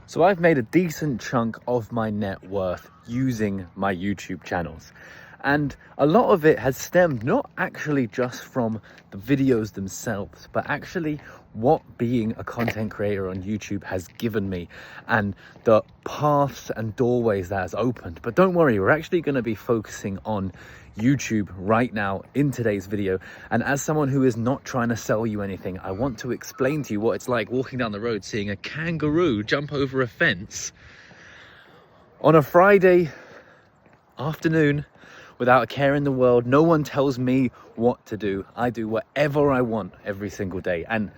So I've made a decent chunk of my net worth using my YouTube channels. And a lot of it has stemmed not actually just from the videos themselves, but actually what being a content creator on YouTube has given me and the paths and doorways that has opened. But don't worry, we're actually going to be focusing on YouTube right now in today's video. And as someone who is not trying to sell you anything, I want to explain to you what it's like walking down the road, seeing a kangaroo jump over a fence on a Friday afternoon without a care in the world. No one tells me what to do. I do whatever I want every single day. And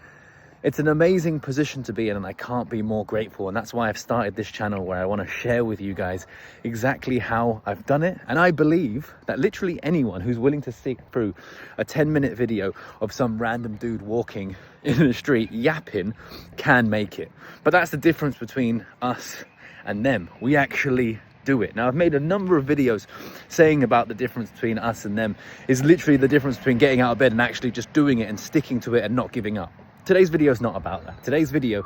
it's an amazing position to be in, and I can't be more grateful. And that's why I've started this channel, where I want to share with you guys exactly how I've done it. And I believe that literally anyone who's willing to sit through a 10-minute video of some random dude walking in the street yapping can make it. But that's the difference between us and them. We actually do it. Now, I've made a number of videos saying about the difference between us and them is literally the difference between getting out of bed and actually just doing it and sticking to it and not giving up. Today's video is not about that. Today's video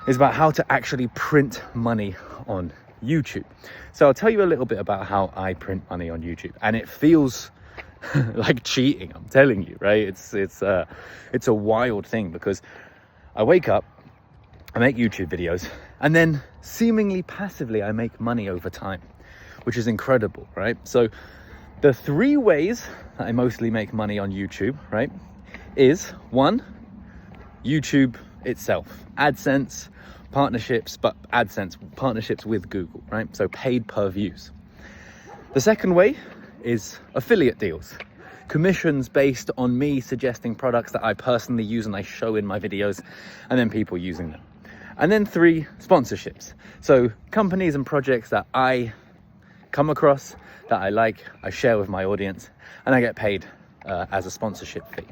is about how to actually print money on YouTube. So I'll tell you a little bit about how I print money on YouTube, and it feels like cheating, I'm telling you, right? It's a wild thing, because I wake up, I make YouTube videos, and then seemingly passively I make money over time, which is incredible, right? So the three ways that I mostly make money on YouTube, right, is one, YouTube itself, AdSense, partnerships, but AdSense partnerships with Google, right? So paid per views. The second way is affiliate deals, commissions based on me suggesting products that I personally use and I show in my videos, and then people using them. And then three, sponsorships. So companies and projects that I come across, that I like, I share with my audience, and I get paid as a sponsorship fee.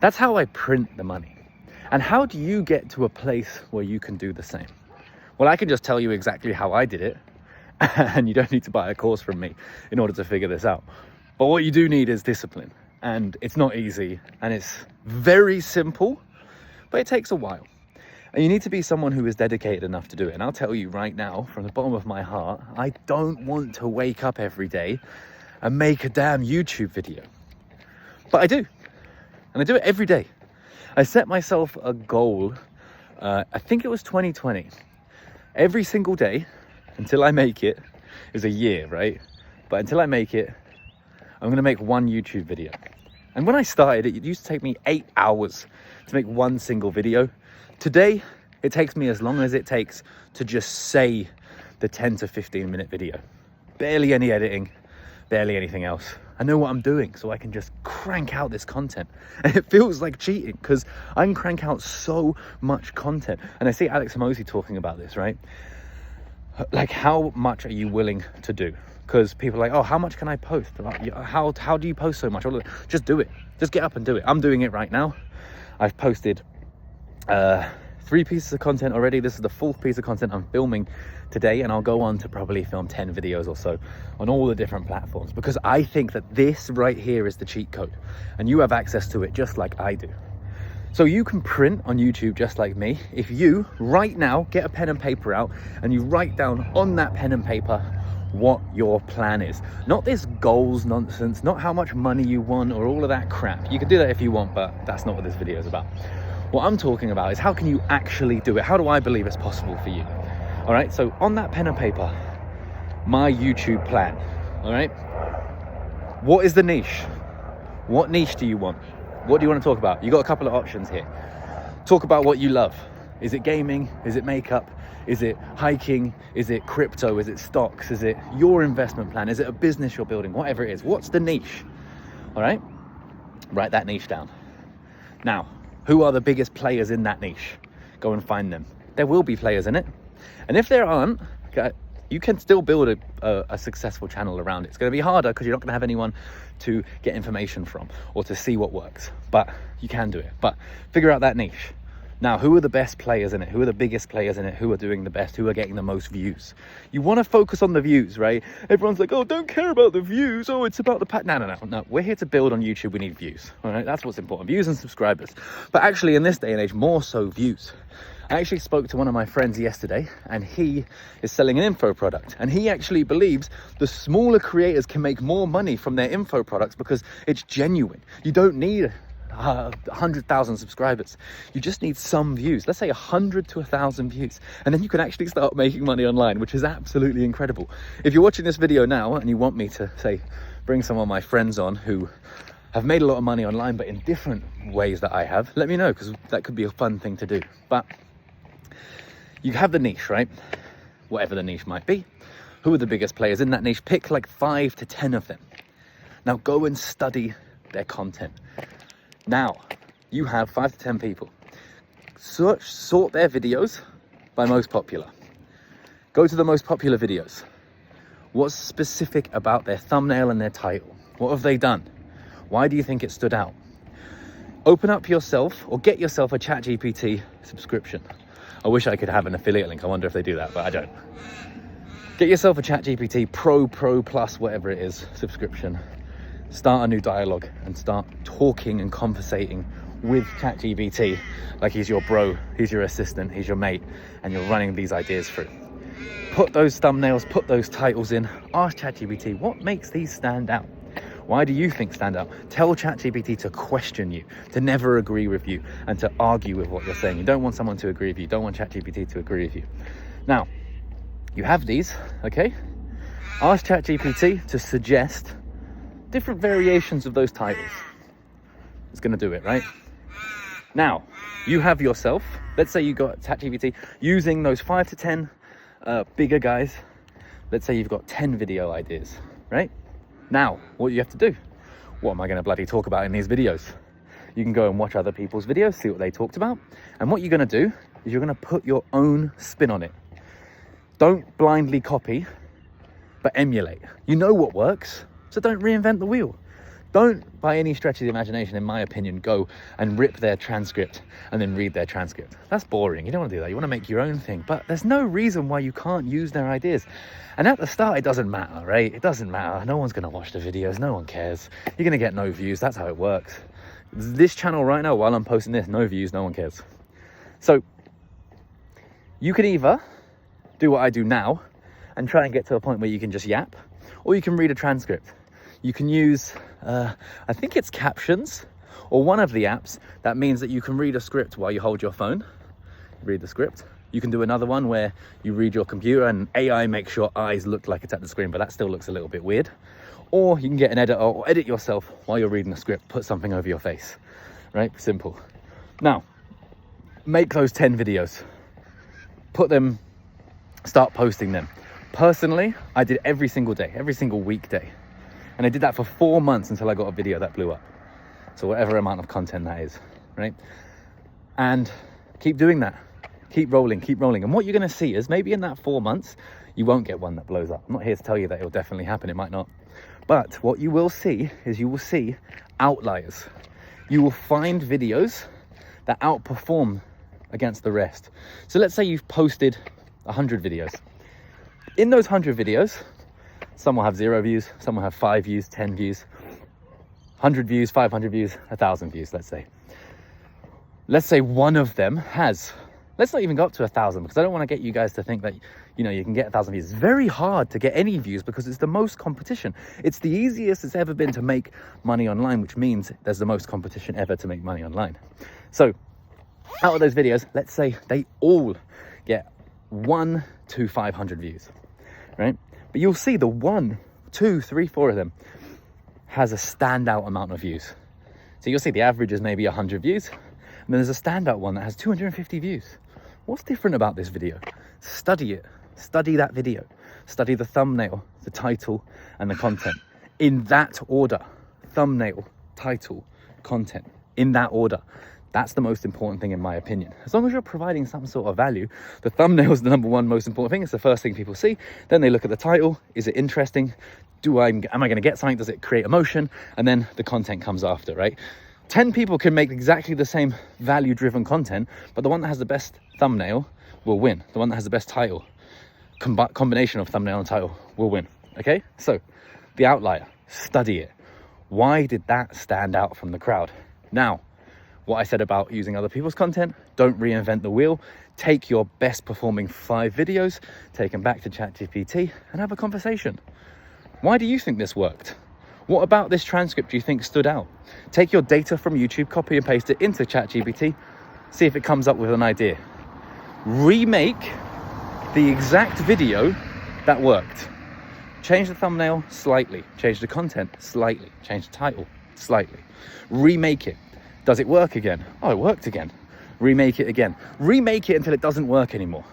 That's how I print the money. And how do you get to a place where you can do the same? Well, I can just tell you exactly how I did it, and you don't need to buy a course from me in order to figure this out. But what you do need is discipline, and it's not easy, and it's very simple, but it takes a while. And you need to be someone who is dedicated enough to do it. And I'll tell you right now, from the bottom of my heart, I don't want to wake up every day and make a damn YouTube video. But I do, and I do it every day. I set myself a goal, I think it was 2020. Every single day until I make it is a year, right? But until I make it, I'm gonna make one YouTube video. And when I started, it used to take me 8 hours to make one single video. Today, it takes me as long as it takes to just say the 10 to 15 minute video. Barely any editing, barely anything else. I know what I'm doing, so I can just crank out this content. And it feels like cheating, because I can crank out so much content. And I see Alex Hormozi talking about this, right? Like, how much are you willing to do? Because people are like, oh, how much can I post? How do you post so much? Just do it. Just get up and do it. I'm doing it right now. I've posted 3 pieces of content already. This is the 4th piece of content I'm filming today, and I'll go on to probably film 10 videos or so on all the different platforms, because I think that this right here is the cheat code, and you have access to it just like I do. So you can print on YouTube just like me if you right now get a pen and paper out and you write down on that pen and paper what your plan is. Not this goals nonsense, not how much money you want or all of that crap. You can do that if you want, but that's not what this video is about. What I'm talking about is, how can you actually do it? How do I believe it's possible for you? All right, so on that pen and paper, my YouTube plan, all right? What is the niche? What niche do you want? What do you want to talk about? You got a couple of options here. Talk about what you love. Is it gaming? Is it makeup? Is it hiking? Is it crypto? Is it stocks? Is it your investment plan? Is it a business you're building? Whatever it is, what's the niche? All right, write that niche down. Now, who are the biggest players in that niche? Go and find them. There will be players in it. And if there aren't, you can still build a successful channel around it. It's going to be harder because you're not going to have anyone to get information from or to see what works, but you can do it. But figure out that niche. Now, who are the best players in it? Who are the biggest players in it? Who are doing the best? Who are getting the most views? You want to focus on the views, right? Everyone's like, oh, don't care about the views. Oh, it's about the No, we're here to build on YouTube. We need views, all right? That's what's important, views and subscribers. But actually, in this day and age, more so views. I actually spoke to one of my friends yesterday, and he is selling an info product, and he actually believes the smaller creators can make more money from their info products because it's genuine. You don't need 100,000 subscribers. You just need some views. Let's say 100 to 1,000 views, and then you can actually start making money online, which is absolutely incredible. If you're watching this video now and you want me to say bring some of my friends on who have made a lot of money online but in different ways that I have, let me know, because that could be a fun thing to do. But you have the niche, right? Whatever the niche might be. Who are the biggest players in that niche? Pick like 5 to 10 of them. Now go and study their content. Now you have 5 to 10 people. Sort their videos by most popular. Go to the most popular videos. What's specific about their thumbnail and their title? What have they done? Why do you think it stood out? Open up yourself or get yourself a ChatGPT subscription. I wish I could have an affiliate link. I wonder if they do that, but I don't. Get yourself a ChatGPT Pro Plus, whatever it is, subscription. Start a new dialogue and start talking and conversating with ChatGPT like he's your bro, he's your assistant, he's your mate, and you're running these ideas through. Put those thumbnails, put those titles in. Ask ChatGPT, what makes these stand out? Why do you think stand out? Tell ChatGPT to question you, to never agree with you, and to argue with what you're saying. You don't want someone to agree with you. You don't want ChatGPT to agree with you. Now, you have these, okay? Ask ChatGPT to suggest different variations of those titles. It's going to do it, right? Now, you have yourself, let's say you got ChatGPT using those 5 to 10 bigger guys. Let's say you've got 10 video ideas, right? Now, what you have to do? What am I going to bloody talk about in these videos? You can go and watch other people's videos, see what they talked about. And what you're going to do is you're going to put your own spin on it. Don't blindly copy, but emulate. You know what works, so don't reinvent the wheel. Don't, by any stretch of the imagination, in my opinion, go and rip their transcript and then read their transcript. That's boring. You don't want to do that. You want to make your own thing. But there's no reason why you can't use their ideas. And at the start, it doesn't matter, right? It doesn't matter. No one's going to watch the videos. No one cares. You're going to get no views. That's how it works. This channel right now, while I'm posting this, no views, no one cares. So you can either do what I do now and try and get to a point where you can just yap, or you can read a transcript. You can use, I think it's captions, or one of the apps that means that you can read a script while you hold your phone, read the script. You can do another one where you read your computer and AI makes your eyes look like it's at the screen, but that still looks a little bit weird. Or you can get an editor or edit yourself while you're reading the script, put something over your face, right? Simple. Now, make those 10 videos, put them, start posting them. Personally, I did every single day, every single weekday. And I did that for 4 months until I got a video that blew up. So whatever amount of content that is, right? And keep doing that. Keep rolling, keep rolling. And what you're going to see is maybe in that 4 months, you won't get one that blows up. I'm not here to tell you that it'll definitely happen. It might not. But what you will see is you will see outliers. You will find videos that outperform against the rest. So let's say you've posted 100 videos. In those 100 videos, some will have 0 views, some will have 5 views, 10 views, 100 views, 500 views, 1,000 views, let's say. Let's say one of them has, let's not even go up to 1,000, because I don't want to get you guys to think that, you know, you can get 1,000 views. It's very hard to get any views because it's the most competition. It's the easiest it's ever been to make money online, which means there's the most competition ever to make money online. So out of those videos, let's say they all get 1 to 500 views, right? But you'll see the 1, 2, 3, 4 of them has a standout amount of views. So you'll see the average is maybe 100 views. And then there's a standout one that has 250 views. What's different about this video? Study it. Study that video. Study the thumbnail, the title, and the content. In that order. Thumbnail, title, content. In that order. That's the most important thing in my opinion. As long as you're providing some sort of value, the thumbnail is the number one most important thing. It's the first thing people see. Then they look at the title. Is it interesting? Am I going to get something? Does it create emotion? And then the content comes after, right? 10 people can make exactly the same value-driven content, but the one that has the best thumbnail will win. The one that has the best title, combination of thumbnail and title, will win, okay? So, the outlier, study it. Why did that stand out from the crowd? Now, what I said about using other people's content. Don't reinvent the wheel. Take your best performing 5 videos, take them back to ChatGPT and have a conversation. Why do you think this worked? What about this transcript do you think stood out? Take your data from YouTube, copy and paste it into ChatGPT, see if it comes up with an idea. Remake the exact video that worked. Change the thumbnail slightly, change the content slightly, change the title slightly. Remake it. Does it work again? Oh, it worked again. Remake it again. Remake it until it doesn't work anymore.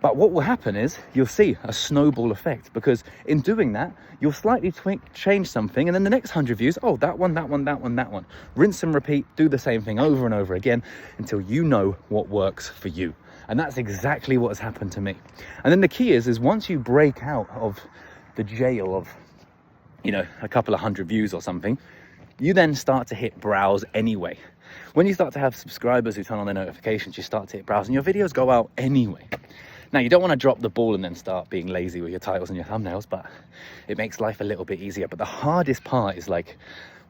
But what will happen is you'll see a snowball effect, because in doing that, you'll slightly change something, and then the next 100 views, oh, that one, that one, that one, that one. Rinse and repeat, do the same thing over and over again until you know what works for you. And that's exactly what has happened to me. And then the key is once you break out of the jail of, you know, a couple of 100 views or something, you then start to hit browse anyway. When you start to have subscribers who turn on their notifications, you start to hit browse and your videos go out anyway. Now, you don't want to drop the ball and then start being lazy with your titles and your thumbnails, but it makes life a little bit easier. But the hardest part is like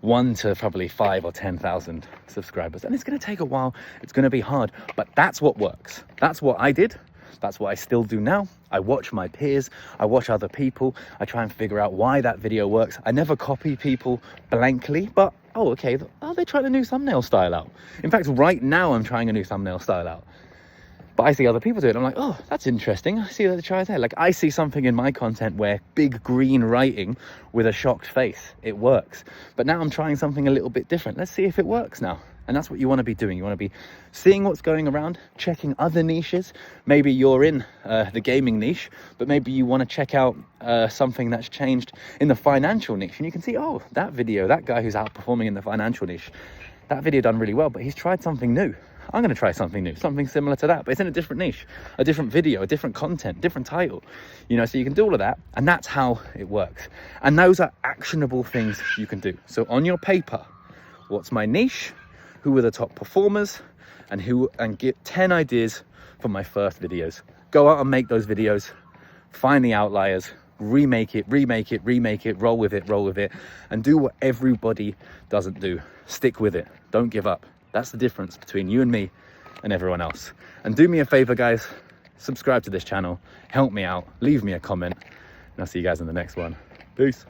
1 to probably 5 or 10,000 subscribers. And it's going to take a while. It's going to be hard, but that's what works. That's what I did. That's what I still do now. I watch my peers. I watch other people. I try and figure out why that video works. I never copy people blankly, but, oh, okay, are they trying a new thumbnail style out? In fact, right now I'm trying a new thumbnail style out. But I see other people do it. I'm like, oh, that's interesting. I see that they try there. Like, I see something in my content where big green writing with a shocked face, it works. But now I'm trying something a little bit different. Let's see if it works now. And that's what you want to be doing. You want to be seeing what's going around, checking other niches. Maybe you're in the gaming niche, but maybe you want to check out something that's changed in the financial niche. And you can see, oh, that video, that guy who's outperforming in the financial niche, that video done really well, but he's tried something new. I'm going to try something new, something similar to that, but it's in a different niche, a different video, a different content, different title, you know, so you can do all of that. And that's how it works. And those are actionable things you can do. So on your paper, what's my niche? Who are the top performers? And get 10 ideas for my first videos. Go out and make those videos, find the outliers, remake it, roll with it, and do what everybody doesn't do. Stick with it. Don't give up. That's the difference between you and me and everyone else. And do me a favor, guys, subscribe to this channel, help me out, leave me a comment, and I'll see you guys in the next one. Peace.